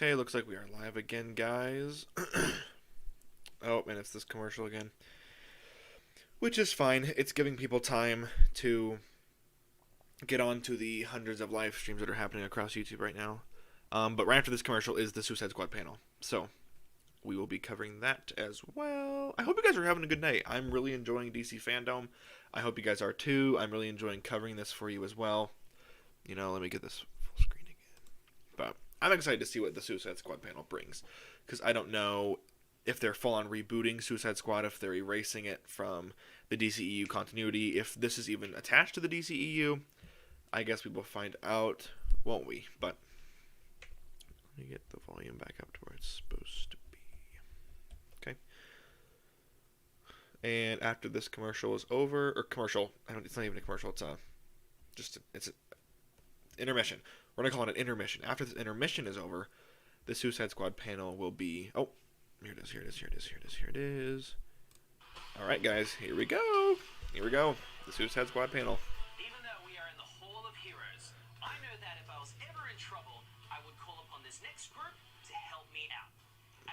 Okay, looks like we are live again, guys. Oh, and it's this commercial again. Which is fine. It's giving people time to get on to the hundreds of live streams that are happening across YouTube right now. But right after this commercial is the Suicide Squad panel. So, we will be covering that as well. I hope you guys are having a good night. I'm really enjoying DC Fandome. I hope you guys are too. I'm really enjoying covering this for you as well. You know, let me get this full screen again. But I'm excited to see what the Suicide Squad panel brings. Because I don't know if they're full-on rebooting Suicide Squad, if they're erasing it from the DCEU continuity, if this is even attached to the DCEU. I guess we will find out, won't we? But let me get the volume back up to where it's supposed to be. Okay. And after this commercial is over, or commercial, it's not even a commercial, it's an intermission. We're going to call it an intermission. After this intermission is over, the Suicide Squad panel will be, oh, here it is. All right, guys, here we go. The Suicide Squad panel. Even though we are in the Hall of Heroes, I know that if I was ever in trouble, I would call upon this next group to help me out.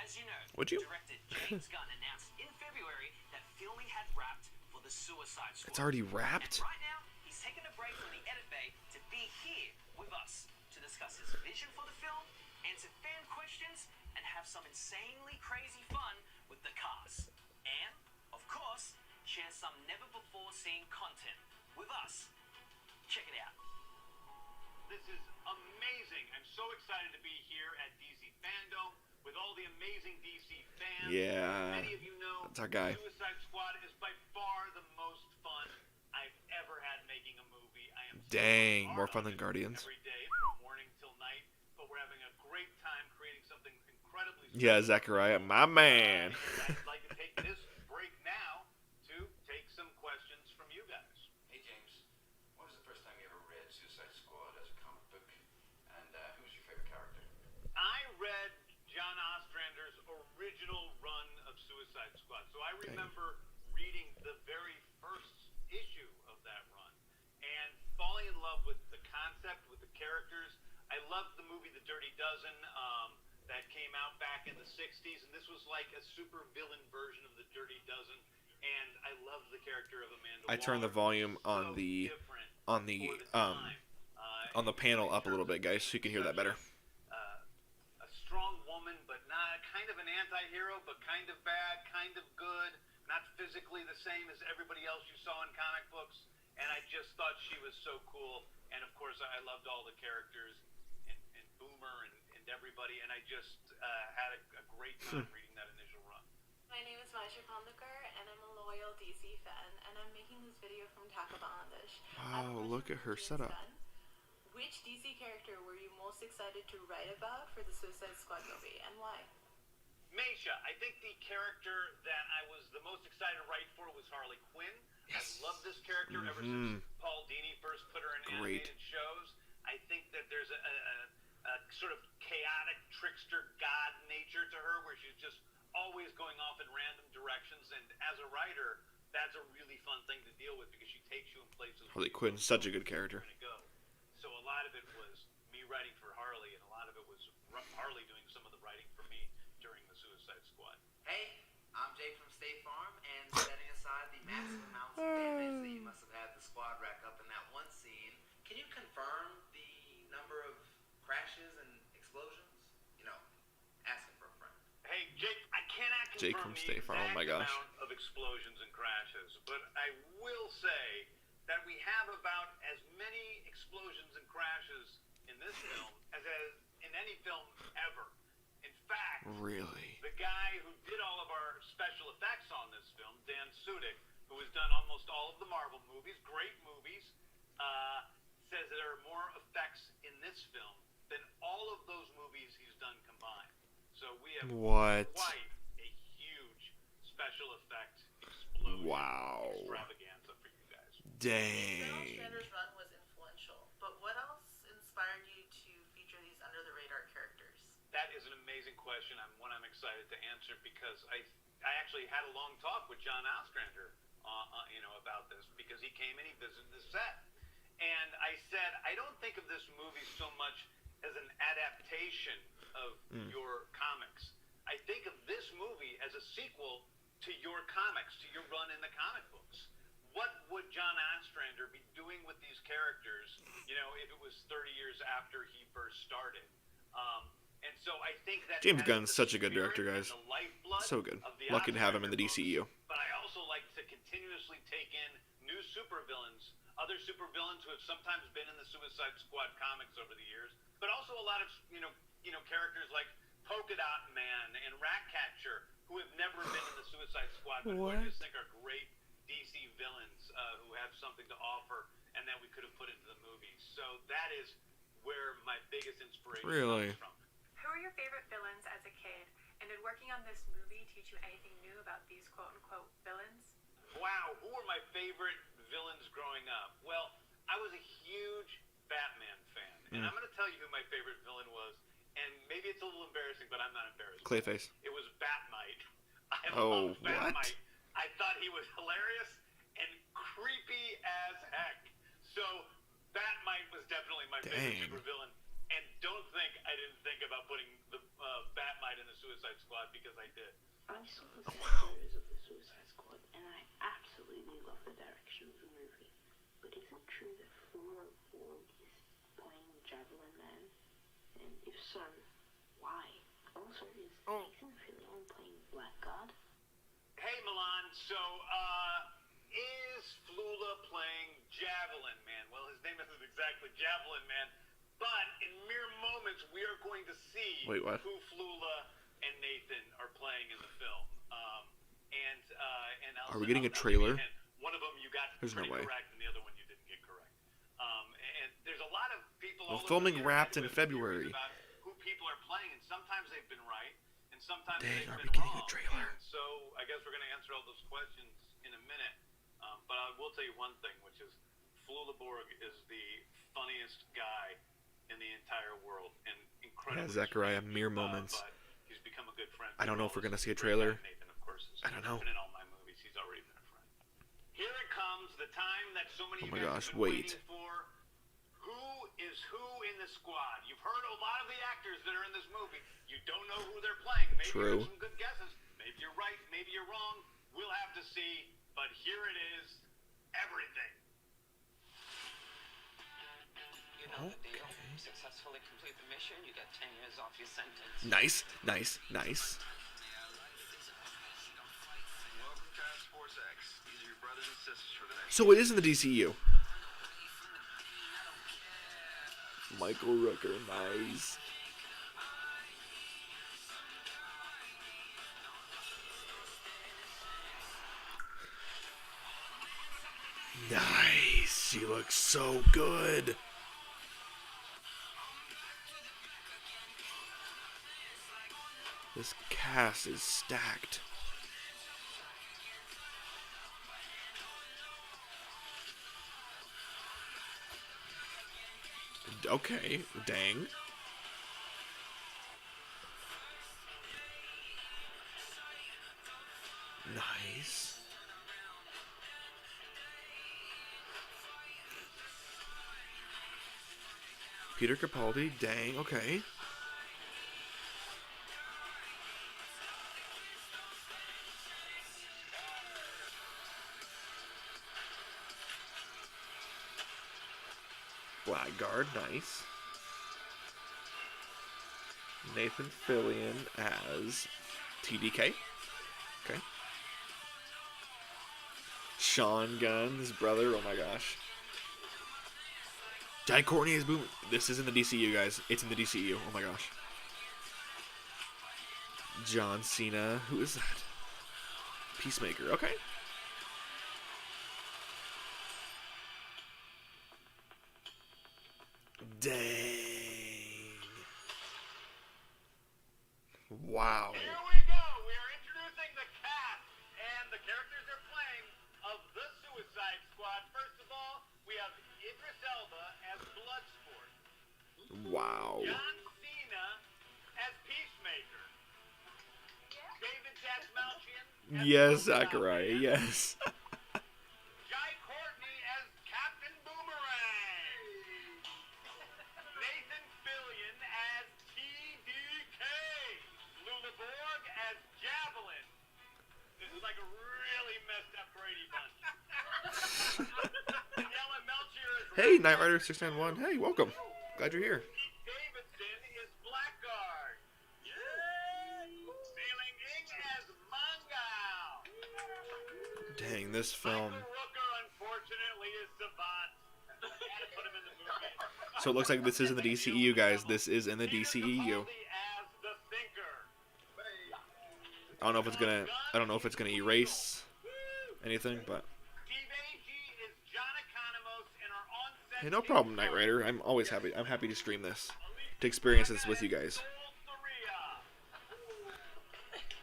As you know, Would you? director James Gunn announced in February that filming had wrapped for the Suicide Squad. It's already wrapped? And right now, he's taken a break from the edit bay to be here with us to discuss his vision for the film, answer fan questions, and have some insanely crazy fun with the cast. And, of course, share some never-before-seen content with us. Check it out. This is amazing. I'm so excited to be here at DC Fandome with all the amazing DC fans. Yeah, Many of you know that's our guy. Suicide Squad is by far the most fun I've ever had making a movie. I am Dang, more fun than Guardians. every day from morning till night, but we're having a great time creating something incredibly special. Yeah, Zachariah, my man. I'd like to take this break now to take some questions from you guys. Hey James, when was the first time you ever read Suicide Squad as a comic book? And who was your favorite character? I read John Ostrander's original run of Suicide Squad, so I remember reading the very first issue of that run and falling in love with the concept, with the characters. I loved the movie The Dirty Dozen that came out back in the 60s, and this was like a super villain version of The Dirty Dozen, and I loved the character of Amanda I turned the volume on the panel up a little bit, guys, so you can hear that better. A strong woman, but not kind of an anti-hero, but kind of bad, kind of good, not physically the same as everybody else you saw in comic books, and I just thought she was so cool, and of course I loved all the characters, and Boomer, and everybody, and I just had a great time reading that initial run. My name is Maisha Pandekar, and I'm a loyal DC fan, and I'm making this video from Dhaka, Bangladesh. Wow, look at her setup. Which DC character were you most excited to write about for the Suicide Squad movie, and why? Maisha, I think the character that I was the most excited to write for was Harley Quinn. Yes. I love this character ever since Paul Dini first put her in animated shows. I think that there's a sort of chaotic trickster god nature to her where she's just always going off in random directions, and as a writer that's a really fun thing to deal with because she takes you in places Harley Quinn's such a good character. go. So a lot of it was me writing for Harley, and a lot of it was Harley doing some of the writing for me during the Suicide Squad. Hey, I'm Jake from State Farm, and setting aside the massive amounts of damage that you must have had the squad rack up in that one scene, can you confirm the number of crashes and explosions? You know, asking for a friend. Hey, Jake, I cannot Jake confirm from the State Farm, oh my exact gosh. amount of explosions and crashes, but I will say that we have about as many explosions and crashes in this film as in any film ever. In fact, Really? the guy who did all of our special effects on this film, Dan Sudik, who has done almost all of the Marvel movies, great movies, says there are more effects in this film than all of those movies he's done combined. So we have What? quite a huge special effect explosion extravaganza for you guys. Dang. Strander's run was influential, but what else inspired you to feature these under-the-radar characters? That is an amazing question. One I'm excited to answer because I actually had a long talk with John Ostrander, about this because he came and he visited the set, and I said I don't think of this movie so much as an adaptation of your comics. I think of this movie as a sequel to your comics, to your run in the comic books. What would John Ostrander be doing with these characters, if it was 30 years after he first started? And so I think that James Gunn's such a good director, guys. So good. Lucky to have him in the DCEU. But I also like to continuously take in new supervillains, other supervillains who have sometimes been in the Suicide Squad comics over the years, but also a lot of characters like Polka Dot Man and Ratcatcher who have never been in the Suicide Squad, but who I just think are great DC villains who have something to offer and that we could have put into the movies. So that is where my biggest inspiration comes from. Who are your favorite villains as a kid? And did working on this movie teach you anything new about these quote-unquote villains? Wow, who were my favorite villains growing up? Well, I was a huge Batman fan. And I'm going to tell you who my favorite villain was. And maybe it's a little embarrassing, but I'm not embarrassed. Clayface. It was Batmite. I Oh, loved Batmite. what? I thought he was hilarious and creepy as heck. So Batmite was definitely my favorite supervillain. And don't think I didn't think about putting the Batmite in the Suicide Squad, because I did. I saw the trailers of the Suicide Squad, and I absolutely love the direction of the movie. But is it true that Flora Ford is playing Javelin Man? And if so, why? Also, is Nathan Fillion playing Blackguard? Hey, Milan. So, is Flula playing Javelin Man? Well, his name isn't exactly Javelin Man, but in mere moments, we are going to see Wait, what? who Flula and Nathan are playing in the film. And Are we getting a I'll give trailer? you a hint. One of them you got There's no pretty way. correct, and the other one you didn't get correct. And there's a lot of people. Well, all over filming the internet wrapped in who have theories February. about who people are playing, and sometimes they've been right, and sometimes Dang, they've are been we getting a wrong. trailer? And so I guess we're going to answer all those questions in a minute. But I will tell you one thing, which is Flula Borg is the funniest guy in the entire world, and incredible. Yeah, Zachariah, mere moments. But he's become a good friend. I don't know if we're gonna see a trailer. Nathan, of course, is I don't know. been in all my movies. He's already been a friend. Here it comes, the time that so many Oh my of you gosh, have been wait. waiting for. Who is who in the squad? You've heard a lot of the actors that are in this movie. You don't know who they're playing. Maybe you True. have some good guesses. Maybe you're right. Maybe you're wrong. We'll have to see. But here it is. Everything. You know the deal. Successfully complete the mission, you get 10 years off your sentence. Nice, nice, nice. Welcome, Task Force X. These are your brothers and sisters for the next. So it is in the DCU. Michael Rooker, nice. Nice. She looks so good. This cast is stacked. Okay, dang. Nice. Peter Capaldi, dang, okay. Blackguard, nice. Nathan Fillion as TDK. Okay. Sean Gunn, his brother, oh my gosh. Jai Courtney is boom. This is in the DCU, guys. It's in the DCU. Oh my gosh. John Cena. Who is that? Peacemaker. Okay. Dang. Wow. Here we go. We are introducing the cast and the characters they're playing of the Suicide Squad. First of all, we have Idris Elba as Bloodsport. Wow. John Cena as Peacemaker. David Dastmalchian as Yes, Polka Dot Zachariah, Man. yes. Jai Courtney as Captain Boomerang. Nathan Fillion as TDK. It's like a really messed up Brady Bunch. Daniela Melchior is Hey, Knight Rider 691. Hey, welcome. Glad you're here. Pete Davidson is Blackguard. Sailing Ing as Mangao. Dang, this film. Michael Rooker, unfortunately, is Savant. Had to put him in the movie. So it looks like this is in the DCEU, guys. This is in the Stephen DCEU. Capaldi as the Thinker. I don't know if it's gonna erase anything, but Steve Agee is John Economos and our on-set hey, no team problem, Knight Rider. I'm always happy. I'm happy to stream this, to experience this with you guys.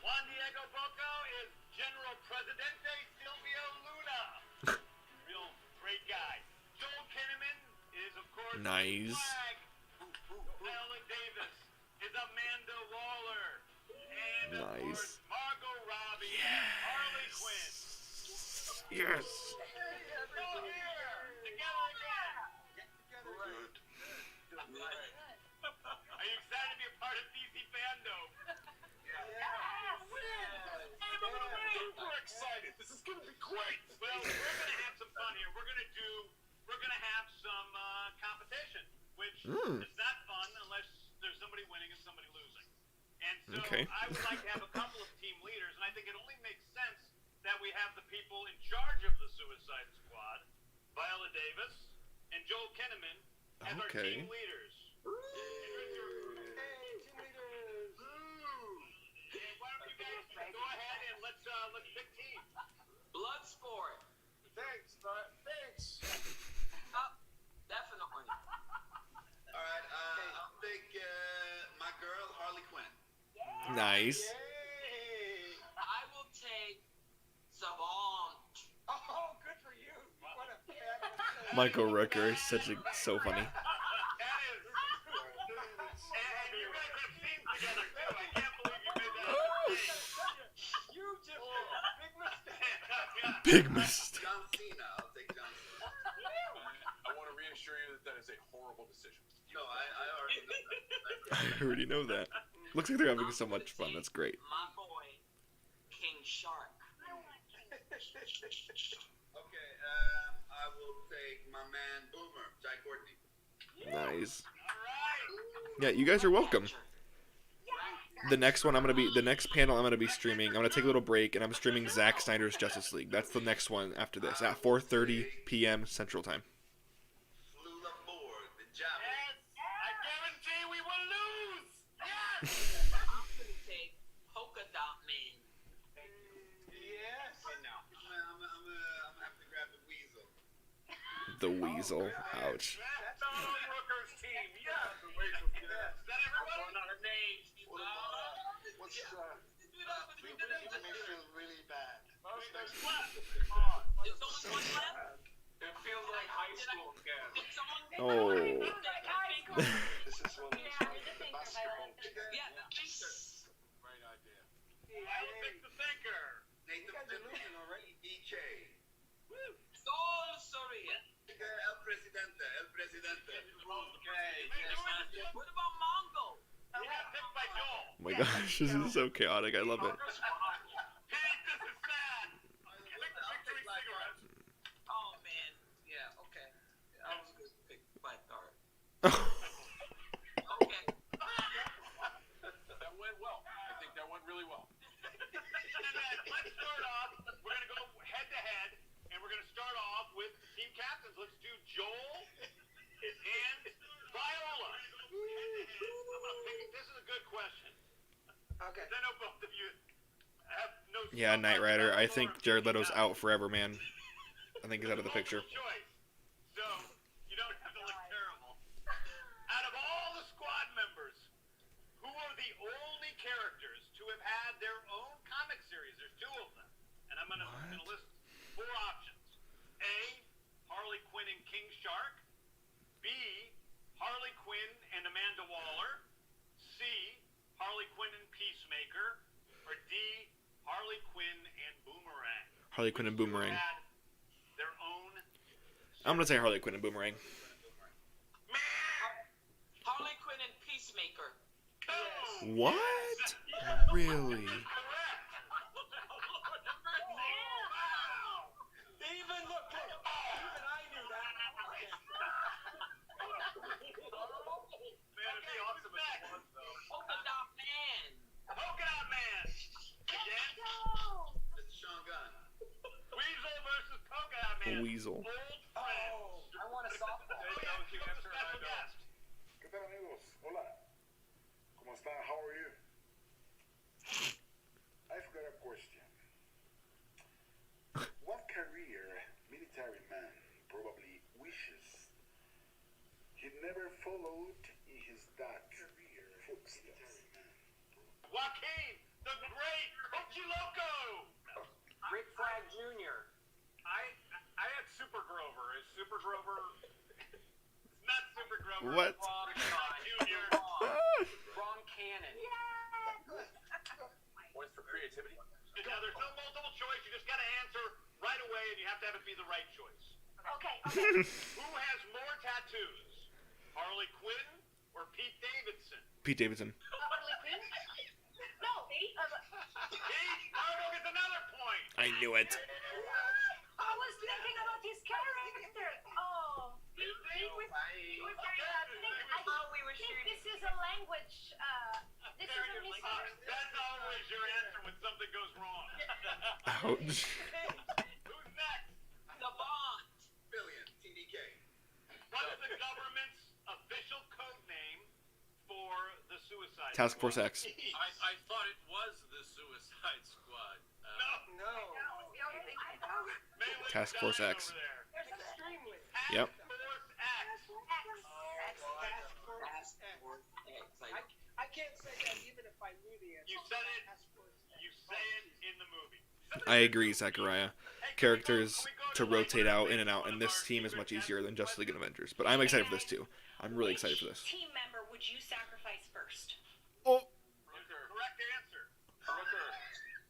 Juan Diego Boco is General Presidente Silvio Luna. Real great guy. Joel Kinnaman is, of course, Nice. Flag. Viola Davis is Amanda Waller. And, of Nice. course, Margot Robbie as Harley Quinn. Yes. Still here. Together again. Are you excited to be a part of DC Fandome? Super excited. This is gonna be great. Well, we're gonna have some fun here. We're gonna have some competition, which is not fun unless there's somebody winning and somebody losing. And so Okay. I would like to have a couple of team leaders, and I think it only makes sense that we have the people in charge of the Suicide Squad, Viola Davis and Joel Kinnaman, as our Okay. team leaders. And why don't you guys go ahead and let's pick teams. Bloodsport. Thanks, bud. Thanks. Definitely. All right, I'll take my girl Harley Quinn. Nice. Yay. I will take Savant. Oh, good for you. What a fabulous. Michael Rooker is so funny. That is. And you guys have scenes together too. I can't believe you made that mistake. You just did a big mistake. Big mistake. John Cena. I'll take John Cena. I want to reassure you that that is a horrible decision. No, I already know that. I already know that. Looks like they're having so much fun. That's great. My boy, King Shark. Okay, I will take my man Boomer, Jai Courtney. Nice. All right. Yeah, you guys are welcome. The next panel I'm gonna be streaming. I'm gonna take a little break and I'm streaming Zack Snyder's Justice League. That's the next one after this at 4:30 p.m. Central Time. Flew aboard the Java. Yes, I guarantee we will lose. Yes. I'm gonna take Polka Dot Man. Yes. I'm gonna have to grab the weasel. The Weasel. Ouch. That's Tom Rooker's team. Yes. Is that everybody? Not her name. What's making me feel really bad? There's left. Is someone left? It feels like high school again. Did someone? Oh. This is one of those basketball games. Yeah, the Thinker. Great idea. I will pick the Thinker. Nathan Fillion already. DJ. Sol Soria. El Presidente. What about Mongo? Yeah, picked by Joel. Oh my gosh, this is so chaotic. I love it. Pete, this is sad. Victory cigarettes. Oh man, yeah, okay. I was gonna pick Blackguard. Okay. That went well. I think that went really well. And then let's start off. We're going to go head to head, and we're going to start off with team captains. Let's do Joel and Viola. I'm going to pick. This is a good question. Okay. 'Cause I know both of you have no. Yeah, Knight Rider. I think Jared Leto's out forever, man. I think he's out of the picture. Choice. So you don't have to look terrible. Out of all the squad members, who are the only characters to have had their own comic series? There's two of them, and I'm gonna list four options. A. Harley Quinn and King Shark. B. Harley Quinn and Amanda Waller. C. Harley Quinn and Peacemaker. Or D. Harley Quinn and Boomerang. Harley Quinn and Boomerang. Had their own. I'm gonna say Harley Quinn and Boomerang. Harley Quinn and Peacemaker. Boom! What? Really? Correct. Weasel. Old friends. I want a softball. That was the answer, and I don't. ¿Qué tal, amigos? Hola. ¿Cómo están? How are you? I've got a question. What career military man probably wishes he never followed in his dad's career military man? Joaquin, the great Loco. Rick Flag Jr. I had Super Grover. Is Super Grover? It's not Super Grover. What? Wrong Junior. Wrong cannon. Points for creativity. Now there's no multiple choice. You just got to answer right away, and you have to have it be the right choice. Okay. Who has more tattoos, Harley Quinn or Pete Davidson? Pete Davidson. Harley Quinn? No, Pete, Harley gets another point. I knew it. I was thinking about his character. Oh. He was very I thought we were shooting. This is a language. This is a misunderstanding. That's always your answer when something goes wrong. Ouch. Who's next? The Bond. Billion. TDK. What's the government's official code name for the Suicide Task Squad? Force X. I thought it was the Suicide Squad. No. No. Melee Task Force Giant X. over there. There's extremely. Yep. Task Force X. I can't say that even if I knew the answer. You said it. You say it in the movie. I agree, Zachariah. Characters to rotate out in and out, and this team is much easier than Justice League and Avengers. But I'm excited for this too. I'm really excited for this. Team member would you sacrifice first? Oh, Correct answer.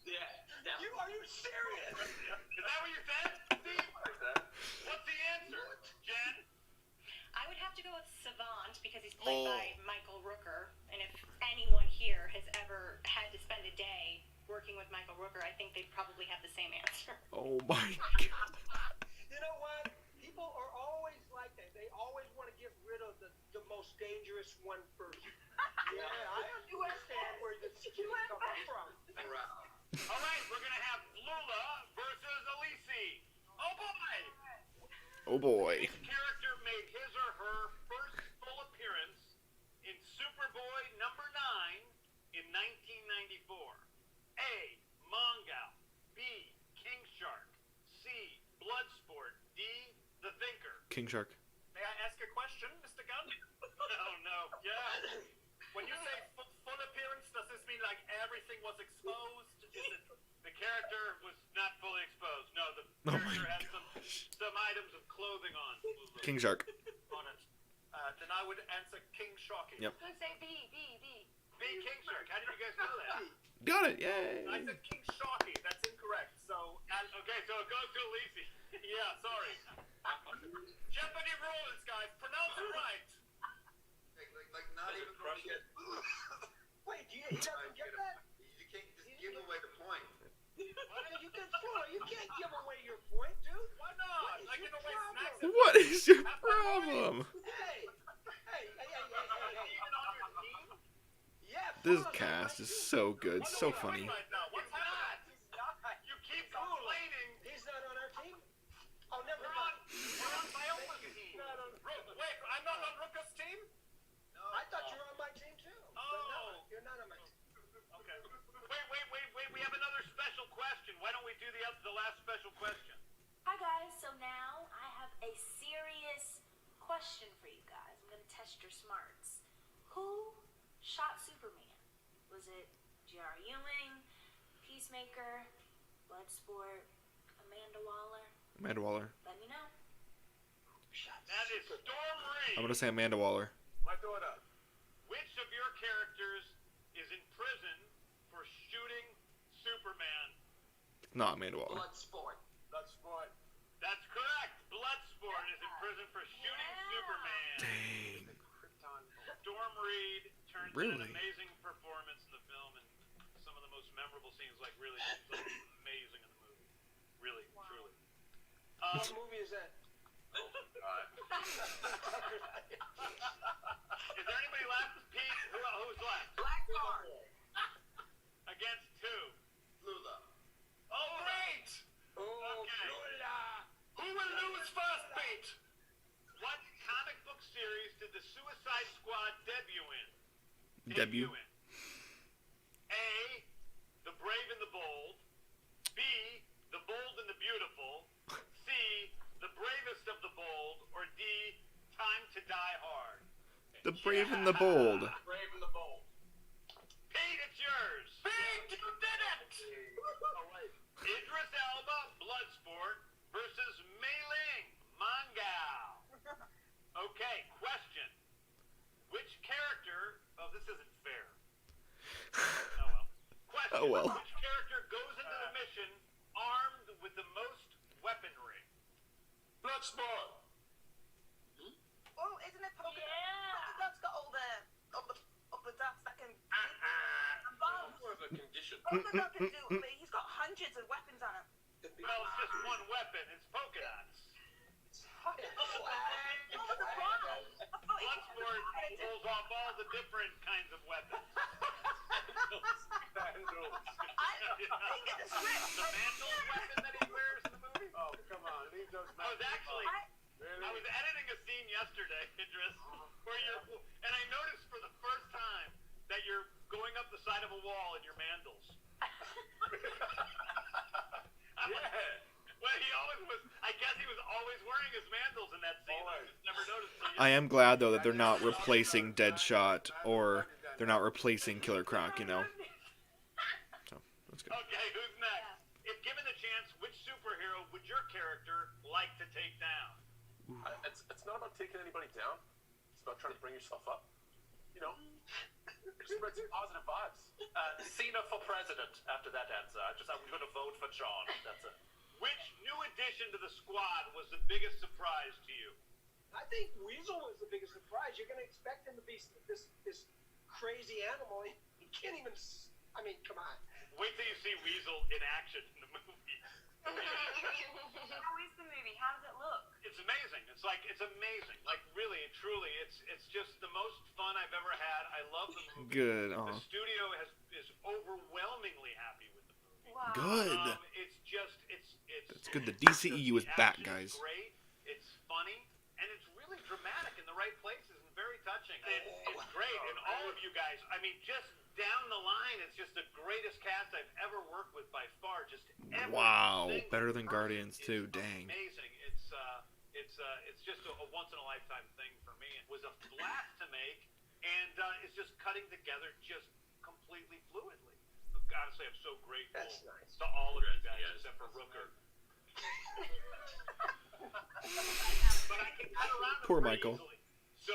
Yeah. Are you serious? Is that what you said, Steve? What's the answer, Jen? I would have to go with Savant because he's played by Michael Rooker, and if anyone here has ever had to spend a day working with Michael Rooker, I think they'd probably have the same answer. oh my God. You know what? People are always like that. They always want to get rid of the most dangerous one first. Yeah, I understand where this is coming from. All right, we're going to have Lula versus Elise. Oh, boy. Oh boy. Which character made his or her first full appearance in Superboy number 9 in 1994? A. Mongal. B. King Shark. C. Bloodsport. D. The Thinker. King Shark. May I ask a question, Mr. Gunn? Oh, no. Yeah. When you say full appearance, does this mean like everything was exposed? Is it the character was not fully exposed? No, the Oh my character had some items of clothing on. King Shark. On it. Then I would answer King Sharky. Yep. Who say B? B, King Shark. How did you guys know that? Got it. Yay. I said King Sharky. That's incorrect. So, okay, so it goes to Elise. Yeah, sorry. Jeopardy rules, guys. Pronounce it right. Like not even going to get. Wait, he doesn't get that? You can't just give away the point. You can't give away your point, dude. Why not? I give away snacks. What is your problem? Hey. Yeah. This cast is so good, so funny. Right now. What's happening? You keep complaining. He's not on our team? Oh, never We're mind. on Viola's team. Wait, I'm not on Rooka's team? I thought you were on my team, too. But no, you're not on my team. Okay. Wait. We have another special question. Why don't we do the last special question? Hi guys, so now I have a serious question for you guys. I'm gonna test your smarts. Who shot Superman? Was it J.R. Ewing, Peacemaker, Bloodsport, Amanda Waller? Amanda Waller. Let me know. That is Storm Reed. I'm gonna say Amanda Waller. My daughter. Which of your characters is in prison for shooting Superman? Not Amanda Waller. Bloodsport. That's correct. Bloodsport is in prison for shooting Superman. Dang. Storm Reed turns in Really? an amazing performance in the film, and some of the most memorable scenes, like really amazing in the movie. Really, truly. What movie is that? Is there anybody left? Pete, who's left? Blackguard. Against two. Lula. Oh, great! Oh, Okay. Lula. Who will right. What comic book series did the Suicide Squad debut in? Debut. In? A. The Brave and the Bold. B. The Bold and the Beautiful. C. The Bravest of the Bold. Or D. Time to Die Hard. The Brave and the Bold. Brave and the Bold. Pete, it's yours. Pete, you did it! Idris Elba, Bloodsport, versus Mei Ling, Mangao. Okay, question. Which character... Oh, this isn't fair. Oh, well. Question. Oh, well. Which character goes into the mission armed with the most weaponry? Bloodsport. Oh, isn't it Polka? Yeah. That's got all the dots that can. More of a condition. Polka dot can do. I mean, he's got hundreds of weapons on him. Well, it's just one weapon. It's polka dots. Bloodsport pulls off all the different kinds of weapons. The mantle weapon that he wears in the movie? Oh, come on. Leave those I was actually... I was editing a scene yesterday, Idris, where and I noticed for the first time that you're going up the side of a wall in your mandals. Well, he always was. I guess he was always wearing his mandals in that scene. I just never noticed. I am glad though that they're not replacing Deadshot or they're not replacing Killer Croc. You know. So that's good. Okay, who's next? If given the chance, which superhero would your character like to take down? It's not about taking anybody down. It's about trying to bring yourself up. You know, spread some positive vibes. Cena for president. After that answer, I'm going to vote for John. That's it. Which new addition to the squad was the biggest surprise to you? I think Weasel was the biggest surprise. You're going to expect him to be this crazy animal. He can't even. I mean, come on. Wait till you see Weasel in action in the movie. How is the movie? How does it look? It's amazing. It's amazing. Like really, truly, it's just the most fun I've ever had. I love the movie. Good. The studio is overwhelmingly happy with the movie. Wow. Good. It's good. The DCEU is back, guys. It's great. It's funny, and it's really dramatic in the right places and very touching. It's great, and all of you guys. I mean, just down the line, it's just the greatest cast I've ever worked with by far. Just every Wow, single better than person Guardians is too. Dang. Amazing. It's just a once in a lifetime thing for me. It was a blast to make, and it's just cutting together just completely fluidly. Honestly, I'm so grateful to all of you guys, except for Rooker. But I can cut around Poor pretty Michael. easily. So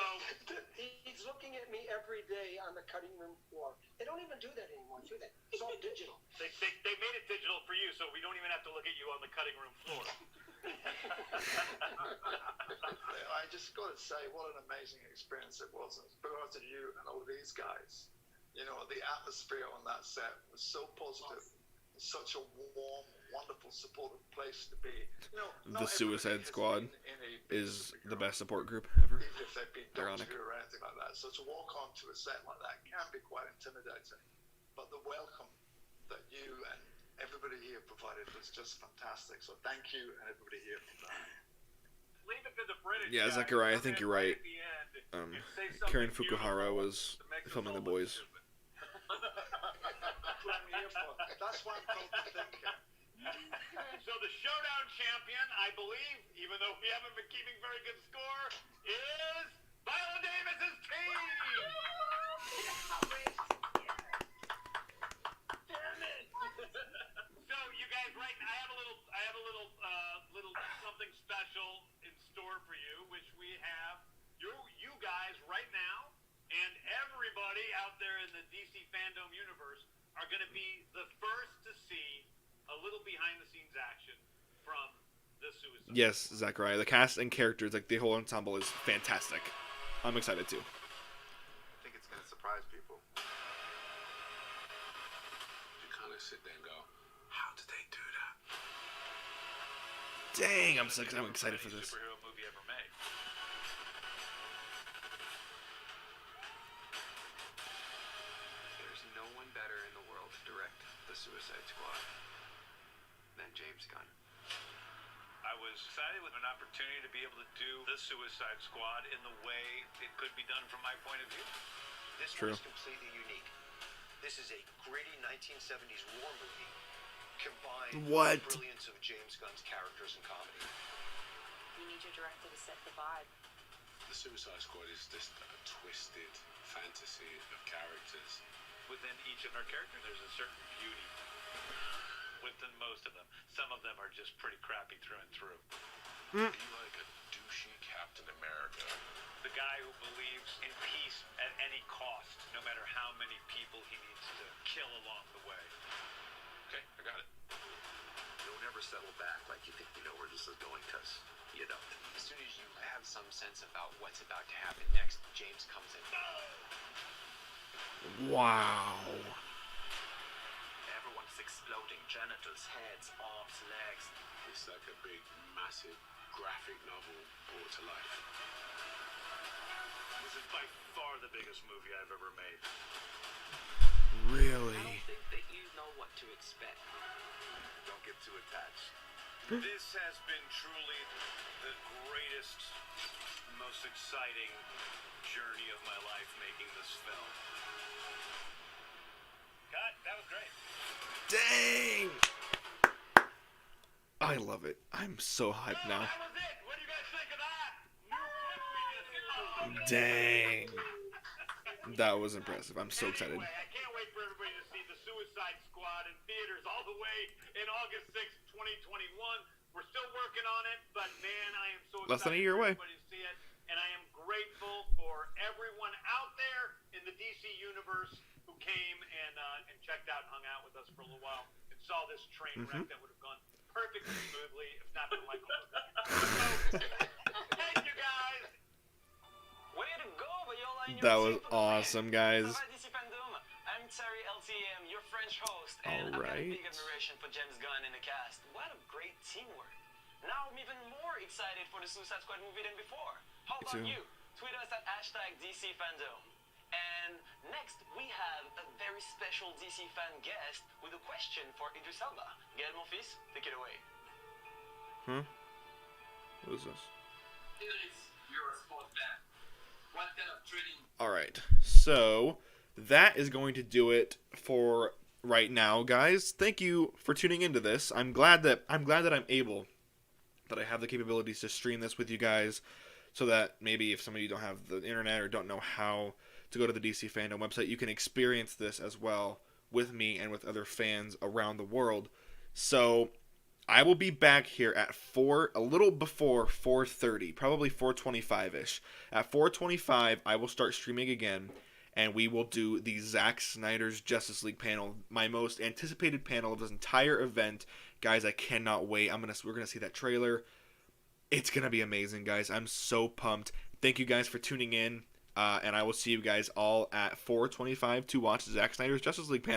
He's looking at me every day on the cutting room floor. They don't even do that anymore, do they? It's all digital. they made it digital for you, so we don't even have to look at you on the cutting room floor. I just got to say, what an amazing experience it was. Both of you and all these guys. You know, the atmosphere on that set was so positive. Such a warm, wonderful, supportive place to be. You know, The Suicide Squad is the best support group ever. Even if they've been Ironic. or anything like that. So to walk onto a set like that can be quite intimidating. But the welcome that you and everybody here provided was just fantastic. So thank you and everybody here for that. Leave it to the British. Yeah, guys. Zachariah, I Come think in you're right. at the end and say Karen something Fukuhara beautiful was that makes us filming The all look Boys. stupid. That's why I'm called the thinker. So the showdown champion, I believe, even though we haven't been keeping very good score, is Viola Davis's team. So you guys, right? I have a little something special in store for you, which we have you guys right now, and everybody out there in the DC Fandome universe are going to be the first to see a little behind-the-scenes action from the Suicide. Yes, Zachariah. The cast and characters, like the whole ensemble, is fantastic. I'm excited too. I think it's going to surprise people. You kind of sit there and go, how did they do that? Dang, I'm excited for this. Superhero movie ever made. There's no one better in the world to direct the Suicide Squad than James Gunn. I would was excited with an opportunity to be able to do the Suicide Squad in the way it could be done from my point of view. This True. one is completely unique. This is a gritty 1970s war movie combined What? with the brilliance of James Gunn's characters and comedy. You need your director to set the vibe. The Suicide Squad is just a twisted fantasy of characters. Within each of our characters, there's a certain beauty within most of them. Some of them are just pretty crappy through and through. Be like a douchey Captain America. The guy who believes in peace at any cost, no matter how many people he needs to kill along the way. Okay, I got it. Don't ever settle back like you think you know where this is going, cuz you don't. As soon as you have some sense about what's about to happen next, James comes in. Wow. Everyone's exploding. Genitals, heads, arms, legs. It's like a big, massive graphic novel brought to life. This is by far the biggest movie I've ever made. I Really? don't think that you know what to expect. Don't get too attached. This has been truly the greatest, most exciting journey of my life making this film. Cut, that was great. Dang! I love it. I'm so hyped now. That was it. What do you guys think of that? New flick we just Dang. That was impressive. I'm so excited. Anyway, I can't wait for everybody to see The Suicide Squad in theaters all the way in August 6th, 2021. We're still working on it, but man, I am so excited Less than a year for away. everybody to see it. And I am grateful for everyone out there in the DC universe who came and checked out and hung out with us for a little while and saw this train wreck that would have gone perfectly smoothly if not for Michael. So, thank you guys. Way to go, Viola, and That your was awesome, guys. Hi, DC Fandome. I'm Terry LTM, your French host, and I've got a Alright. big admiration for James Gunn and the cast. What a great teamwork. Now I'm even more excited for the Suicide Squad movie than before. How Me about too. you? Tweet us at #DC Fandome. And next, we have a very special DC fan guest with a question for Idris Elba. Gael, mon fils, take it away. What is this? Idris, you're a sport fan. What kind of training? Alright. So, that is going to do it for right now, guys. Thank you for tuning into this. I'm glad that I'm able, that I have the capabilities to stream this with you guys, so that maybe if some of you don't have the internet or don't know how to go to the DC Fandom website, you can experience this as well with me and with other fans around the world. So I will be back here at a little before 4:30, probably 4:25ish. At 4:25, I will start streaming again, and we will do the Zack Snyder's Justice League panel, my most anticipated panel of this entire event. Guys, I cannot wait. We're gonna see that trailer. It's gonna be amazing, guys. I'm so pumped. Thank you guys for tuning in, and I will see you guys all at 4:25 to watch Zack Snyder's Justice League panel.